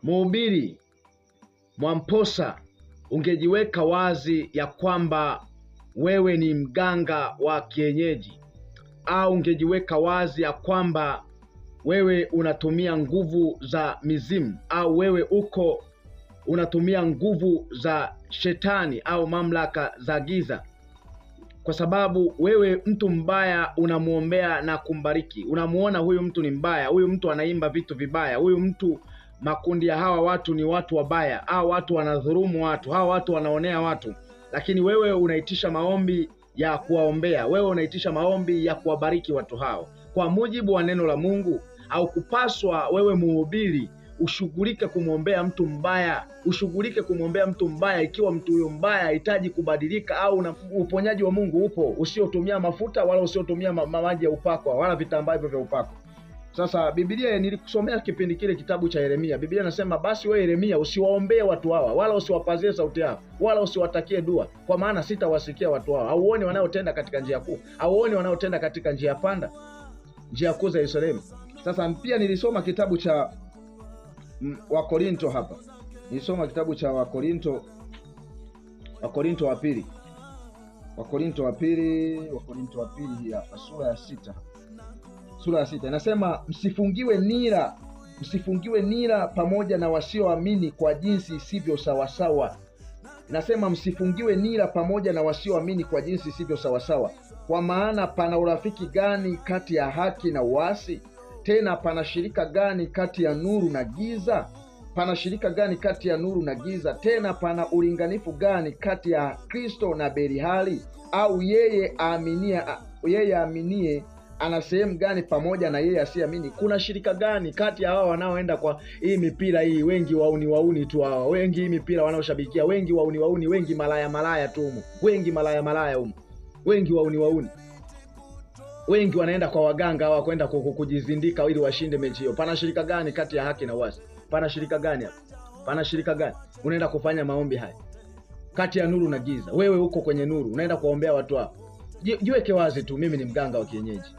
Mhubiri Mwamposa, ungejiweka wazi ya kwamba wewe ni mganga wa kienyeji, au ungejiweka wazi ya kwamba wewe unatumia nguvu za mizimu, au wewe unatumia nguvu za shetani au mamlaka za giza, kwa sababu wewe mtu mbaya unamuombea na kumbariki. Unamuona huyu mtu ni mbaya, huyu mtu anaimba vitu vibaya, huyu mtu, makundi ya hawa watu ni watu wabaya, hawa watu wanadhulumu watu, hawa watu wanaonea watu, lakini wewe unaitisha maombi ya kuwaombea, wewe unaitisha maombi ya kuwabariki watu hao. Kwa mujibu wa neno la Mungu, au kupaswa wewe mhubiri ushughulike kumwombea mtu mbaya, ushughulike kumwombea mtu mbaya ikiwa mtu huyo mbaya hahitaji kubadilika, au na uponyaji wa Mungu upo usiotumia mafuta wala usiotumia maji ya upako wala vitambaa hivyo vya upako. Sasa Biblia, nilikusomea kipindi kile kitabu cha Yeremia. Biblia nasema, basi wewe Yeremia usiwaombee watu hawa, wala usiwapazie sauti yao, wala usiwatakie dua, kwa maana sitawasikia watu hawa. Hauoni wanayotenda katika njia kuu? Hauoni wanayotenda katika njia panda, njia kuu za Yerusalemu? Sasa pia nilisoma kitabu cha Wakorinto hapa. Nilisoma kitabu cha Wakorinto wa pili hapa, sura ya 6 inasema, msifungiwe nira pamoja na wasioamini kwa jinsi isivyo sawasawa. Inasema msifungiwe nira pamoja na wasioamini kwa jinsi isivyo sawasawa. Kwa maana pana urafiki gani kati ya haki na uasi? Tena pana shirika gani kati ya nuru na giza? Pana shirika gani kati ya nuru na giza? Tena pana ulinganifu gani kati ya Kristo na Beliali? Au yeye aaminie ana sehemu gani pamoja na yeye asiamini? Kuna shirika gani kati ya hao wanaoenda kwa hii mipira hii, wengi wauni tu hawa, wengi hii mipira wanaoshabikia, wengi wauni, wengi malaya tu humo, wengi malaya humo, wengi wauni, wengi wanaenda kwa waganga hawa kwenda kujizindika ili washinde mechi hiyo. Pana shirika gani kati ya haki na uasi? Pana shirika gani hapa? Pana shirika gani? Unaenda kufanya maombi haya kati ya nuru na giza. Wewe uko kwenye nuru, unaenda kuombea watu hapa. Jiweke wazi tu, mimi ni mganga wa kienyeji.